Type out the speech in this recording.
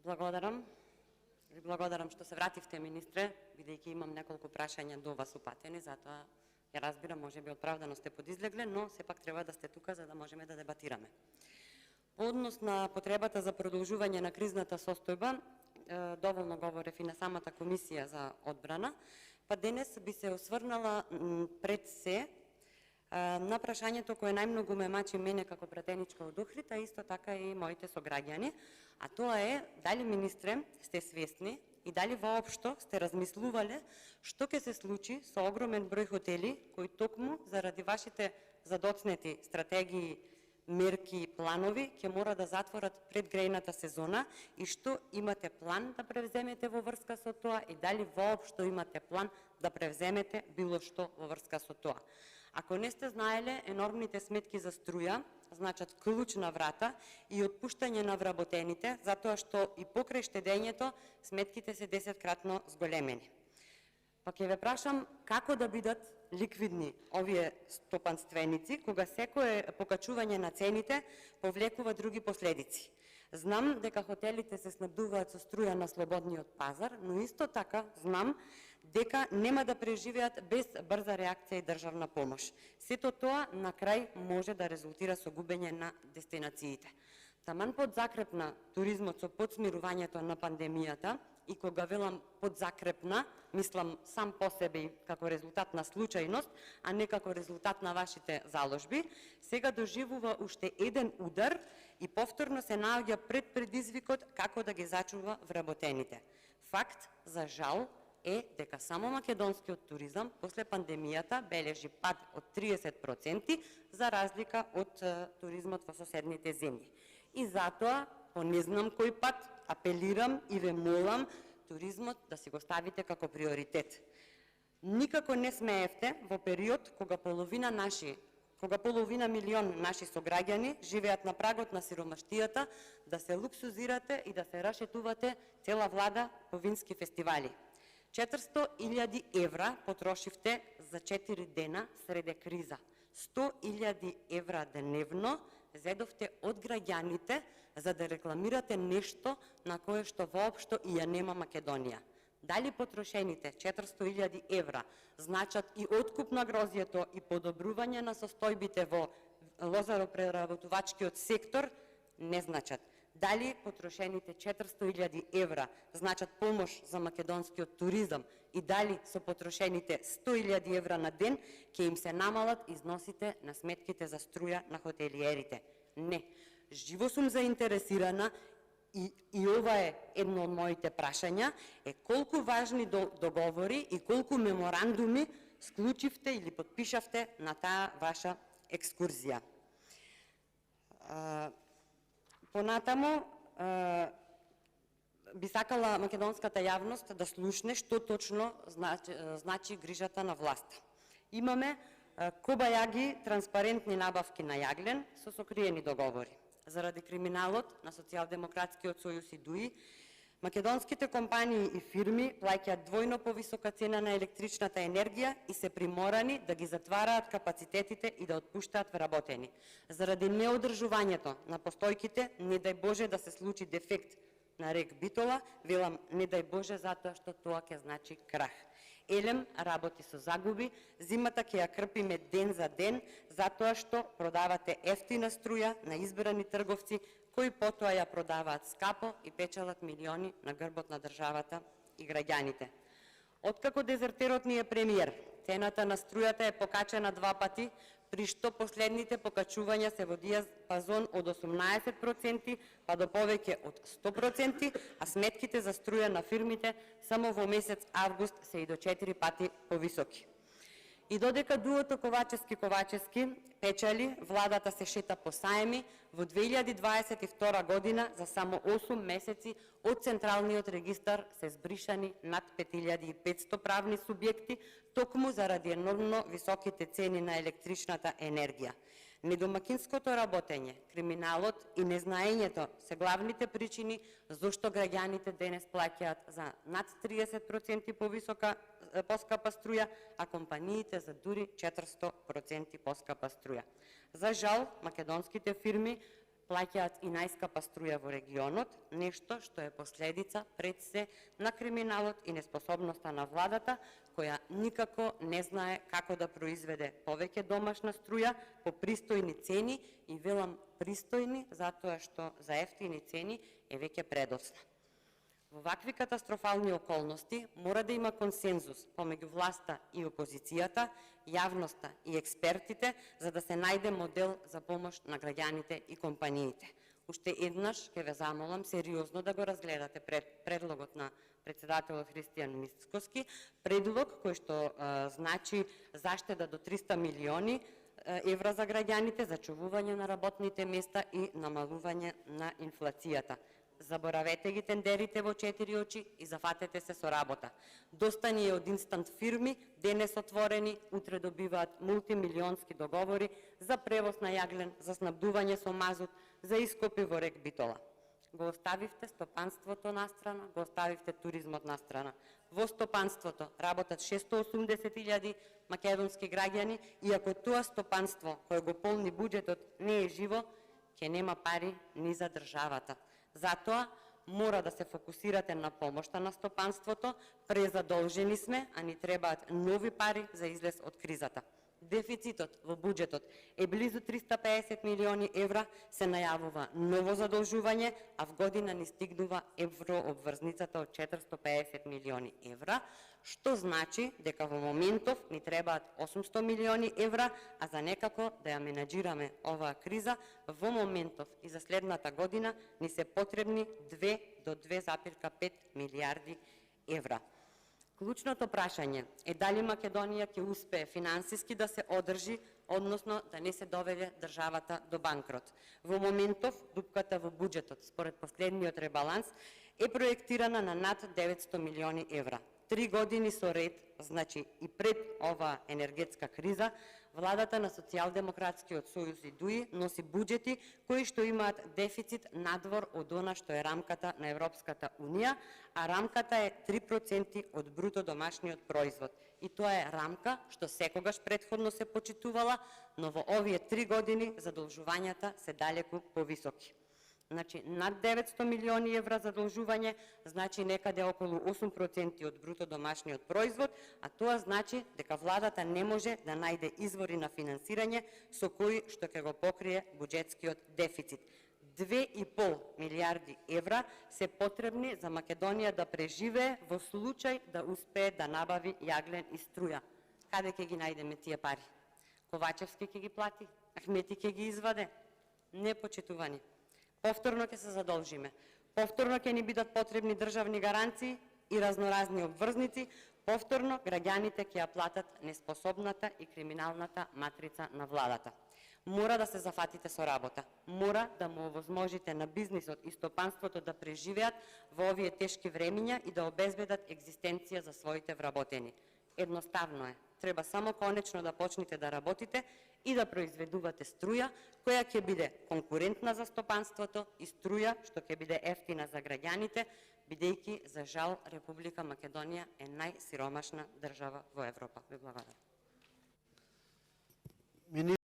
Благодарам. Ви благодарам што се вративте, министре, бидејќи имам неколку прашања до вас упатени, затоа ја разбирам, можеби оправдано сте подизлегле, но сепак треба да сте тука за да можеме да дебатираме. По однос на потребата за продолжување на кризната состојба, доволно говорев и на самата комисија за одбрана, па денес би се осврнала пред се на прашањето кое најмногу ме мачи мене како пратеничка од Охрид, а исто така и моите сограѓани, а тоа е дали, министре, сте свесни и дали воопшто сте размислувале што ќе се случи со огромен број хотели кои токму заради вашите задоцнети стратегии, мерки и планови ќе мора да затворат пред грејната сезона и што имате план да превземете во врска со тоа и дали воопшто имате план да превземете било што во врска со тоа. Ако не сте знаеле, енормните сметки за струја значат клуч на врата и отпуштање на вработените, затоа што и покрај штедењето сметките се 10-кратно зголемени. Па ќе ве прашам како да бидат ликвидни овие стопанственици кога секое покачување на цените повлекува други последици. Знам дека хотелите се снабдуваат со струја на слободниот пазар, но исто така знам дека нема да преживеат без брза реакција и државна помош. Сето тоа на крај може да резултира со губење на дестинациите. Таман под закрепна туризмот со подсмирувањето на пандемијата, и кога велам подзакрепна, мислам сам по себе како резултат на случајност, а не како резултат на вашите заложби, сега доживува уште еден удар и повторно се наоѓа пред предизвикот како да ги зачува вработените. Факт, за жал, е дека само македонскиот туризам после пандемијата бележи пад од 30% за разлика од туризмот во соседните земји. И затоа, по не знам кој пат, апелирам и ве молам туризмот да си го ставите како приоритет. Никако не смеевте во период кога половина милион наши сограѓани живеат на прагот на сиромаштијата, да се луксузирате и да се рашетувате цела влада по вински фестивали. 400.000 евра потрошивте за 4 дена среде криза. 100.000 евра дневно зедовте од граѓаните за да рекламирате нешто на кое што воопшто и ја нема Македонија. Дали потрошените 400.000 евра значат и откуп на грозјето и подобрување на состојбите во лозаро-преработувачкиот сектор? Не значат. Дали потрошените 400.000 евра значат помош за македонскиот туризам и дали со потрошените 100.000 евра на ден ќе им се намалат износите на сметките за струја на хотелиерите? Не. Живо сум заинтересирана и ова е едно од моите прашања, е колку важни договори и колку меморандуми склучивте или подпишавте на таа ваша екскурзија. Понатаму, би сакала македонската јавност да слушне што точно значи грижата на власта. Имаме кобајаги транспарентни набавки на јаглен со сокриени договори. Заради криминалот на Социјалдемократскиот сојуз и ДУИ, македонските компании и фирми плаќаат двојно повисока цена на електричната енергија и се приморани да ги затвараат капацитетите и да отпуштаат вработени. Заради неодржувањето на постојките, не дај Боже да се случи дефект на рек Битола, велам не дај Боже затоа што тоа ќе значи крах. Елем работи со загуби, зимата ќе ја крпиме ден за ден, затоа што продавате ефтина струја на избрани трговци, кои потоа ја продаваат скапо и печелат милиони на грбот на државата и граѓаните. Откако дезертерот ни е премиер, цената на струјата е покачена 2 пати, при што последните покачувања се во диапазон од 18% па до повеќе од 100%, а сметките за струја на фирмите само во месец август се и до 4 пати повисоки. И додека дуото Ковачевски печали, владата се шета по саеми, во 2022 година за само 8 месеци од Централниот регистар се збришани над 5500 правни субјекти, токму заради енормно високите цени на електричната енергија. Недомакинското работење, криминалот и незнаењето се главните причини зошто граѓаните денес плаќаат за над 30% поскапа струја, а компаниите за дури 400% поскапа струја. За жал, македонските фирми плаќаат и најскапа струја во регионот, нешто што е последица пред се на криминалот и неспособноста на владата, која никако не знае како да произведе повеќе домашна струја по пристојни цени, и велам пристојни затоа што за ефтини цени е веќе предоцна. Во вакви катастрофални околности мора да има консензус помеѓу власта и опозицијата, јавноста и експертите, за да се најде модел за помош на граѓаните и компаниите. Уште еднаш ќе ве замолам сериозно да го разгледате предлогот на председателот Христијан Мицкоски, предлог кој што значи заштеда до 300 милиони евра за граѓаните, зачувување на работните места и намалување на инфлацијата. Заборавете ги тендерите во 4 очи и зафатете се со работа. Доста ни е од инстант фирми, денес отворени, утре добиваат мултимилионски договори за превоз на јаглен, за снабдување со мазут, за ископи во рек Битола. Го оставивте стопанството настрана, го оставивте туризмот настрана. Во стопанството работат 680.000 македонски граѓани, и ако тоа стопанство кој го полни буџетот не е живо, ќе нема пари ни за државата. Затоа мора да се фокусирате на помошта на стопанството, презадолжени сме, а ни требаат нови пари за излез од кризата. Дефицитот во буџетот е близу 350 милиони евра, се најавува ново задолжување, а в година ни стигнува еврообврзницата од 450 милиони евра, што значи дека во моментов ни требаат 800 милиони евра, а за некако да ја менаџираме оваа криза, во моментов и за следната година ни се потребни 2 до 2,5 милиарди евра. Клучното прашање е дали Македонија ќе успее финансиски да се одржи, односно да не се доведе државата до банкрот. Во моментов, дупката во буџетот, според последниот ребаланс, е проектирана на над 900 милиони евра. 3 години со ред, значи и пред оваа енергетска криза, владата на Социјалдемократскиот сојуз и ДУИ носи буџети кои што имаат дефицит надвор од она што е рамката на Европската Унија, а рамката е 3% од бруто домашниот производ. И тоа е рамка што секогаш претходно се почитувала, но во овие 3 години задолжувањата се далеку повисоки. Значи, над 900 милиони евра задолжување, значи некаде околу 8% од бруто домашниот производ, а тоа значи дека владата не може да најде извори на финансирање со кои што ќе го покрие буџетскиот дефицит. 2,5 милиарди евра се потребни за Македонија да преживее во случај да успее да набави јаглен и струја. Каде ќе ги најдеме тие пари? Ковачевски ќе ги плати? Ахмети ќе ги изваде? Не, почитувани. Повторно ќе се задолжиме. Повторно ќе ни бидат потребни државни гаранции и разноразни обврзници. Повторно граѓаните ќе ја платат неспособната и криминалната матрица на владата. Мора да се зафатите со работа. Мора да му овозможите на бизнисот и стопанството да преживеат во овие тешки времиња и да обезбедат екзистенција за своите вработени. Едноставно е. Треба само конечно да почнете да работите и да произведувате струја која ќе биде конкурентна за стопанството и струја што ќе биде ефтина за граѓаните, бидејќи за жал Република Македонија е најсиромашна држава во Европа. Ви благодарам.